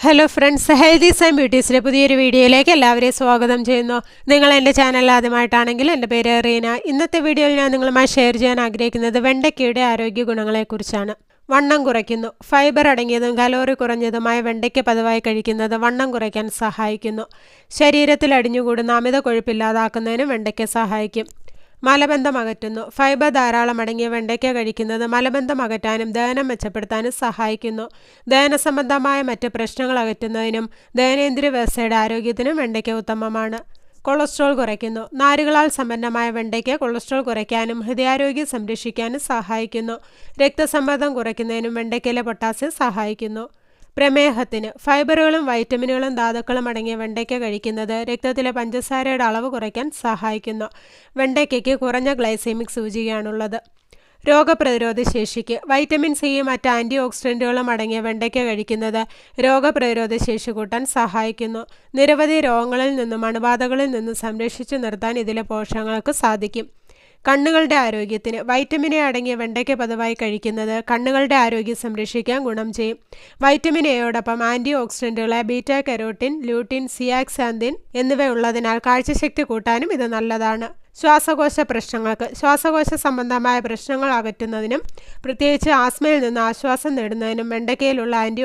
Hello friends, healthies and ബ്യൂട്ടീസിലെ പുതിയൊരു വീഡിയോയിലേക്ക് എല്ലാവരെയും സ്വാഗതം ചെയ്യുന്നു. നിങ്ങൾ എൻ്റെ ചാനൽ ആദ്യമായിട്ടാണെങ്കിൽ എൻ്റെ പേര് റീന. ഇന്നത്തെ വീഡിയോയിൽ ഞാൻ നിങ്ങളുമായി ഷെയർ ചെയ്യാൻ ആഗ്രഹിക്കുന്നത് വെണ്ടയ്ക്കയുടെ ആരോഗ്യ ഗുണങ്ങളെക്കുറിച്ചാണ്. വണ്ണം കുറയ്ക്കുന്നു. ഫൈബർ അടങ്ങിയതും കലോറി കുറഞ്ഞതുമായ വെണ്ടയ്ക്ക പതിവായി കഴിക്കുന്നത് വണ്ണം കുറയ്ക്കാൻ സഹായിക്കുന്നു. ശരീരത്തിൽ അടിഞ്ഞുകൂടുന്ന അമിത കൊഴുപ്പില്ലാതാക്കുന്നതിനും വെണ്ടയ്ക്ക സഹായിക്കും. മലബന്ധം അകറ്റുന്നു. ഫൈബർ ധാരാളം അടങ്ങിയ വെണ്ടയ്ക്ക കഴിക്കുന്നത് മലബന്ധം അകറ്റാനും ദഹനം മെച്ചപ്പെടുത്താനും സഹായിക്കുന്നു. ദഹന സംബന്ധമായ മറ്റ് പ്രശ്നങ്ങൾ അകറ്റുന്നതിനും ദഹനേന്ദ്രിയ വ്യവസ്ഥയുടെ ആരോഗ്യത്തിനും വെണ്ടയ്ക്ക ഉത്തമമാണ്. കൊളസ്ട്രോൾ കുറയ്ക്കുന്നു. നാരുകളാൽ സമ്പന്നമായ വെണ്ടയ്ക്ക കൊളസ്ട്രോൾ കുറയ്ക്കാനും ഹൃദയാരോഗ്യം സംരക്ഷിക്കാനും സഹായിക്കുന്നു. രക്തസമ്മർദ്ദം കുറയ്ക്കുന്നതിനും വെണ്ടയ്ക്കയിലെ പൊട്ടാസ്യം സഹായിക്കുന്നു. പ്രമേഹത്തിന്. ഫൈബറുകളും വൈറ്റമിനുകളും ധാതുക്കളും അടങ്ങിയ വെണ്ടയ്ക്ക കഴിക്കുന്നത് രക്തത്തിലെ പഞ്ചസാരയുടെ അളവ് കുറയ്ക്കാൻ സഹായിക്കുന്നു. വെണ്ടയ്ക്കയ്ക്ക് കുറഞ്ഞ ഗ്ലൈസെമിക് സൂചികയാണുള്ളത്. രോഗപ്രതിരോധ ശേഷിക്ക്. വൈറ്റമിൻ സിയും മറ്റ് ആൻറ്റി ഓക്സിഡൻറ്റുകളും അടങ്ങിയ വെണ്ടയ്ക്ക കഴിക്കുന്നത് രോഗപ്രതിരോധ ശേഷി കൂട്ടാൻ സഹായിക്കുന്നു. നിരവധി രോഗങ്ങളിൽ നിന്നും അണുബാധകളിൽ നിന്നും സംരക്ഷിച്ചു നിർത്താൻ ഇതിലെ പോഷകങ്ങൾക്ക് സാധിക്കും. കണ്ണുകളുടെ ആരോഗ്യത്തിന്. വൈറ്റമിൻ എ അടങ്ങിയ വെണ്ടയ്ക്ക പതിവായി കഴിക്കുന്നത് കണ്ണുകളുടെ ആരോഗ്യം സംരക്ഷിക്കാൻ ഗുണം ചെയ്യും. വൈറ്റമിൻ എയോടൊപ്പം ആൻറ്റി ഓക്സിഡൻറ്റുകളെ ബീറ്റ കരോട്ടിൻ, ലൂട്ടിൻ, സിയാക്സാന്തിൻ എന്നിവയുള്ളതിനാൽ കാഴ്ചശക്തി കൂട്ടാനും ഇത് നല്ലതാണ്. ശ്വാസകോശ പ്രശ്നങ്ങൾക്ക്. ശ്വാസകോശ സംബന്ധമായ പ്രശ്നങ്ങൾ അകറ്റുന്നതിനും പ്രത്യേകിച്ച് ആസ്മയിൽ നിന്ന് ആശ്വാസം നേടുന്നതിനും വെണ്ടയ്ക്കയിലുള്ള ആൻറ്റി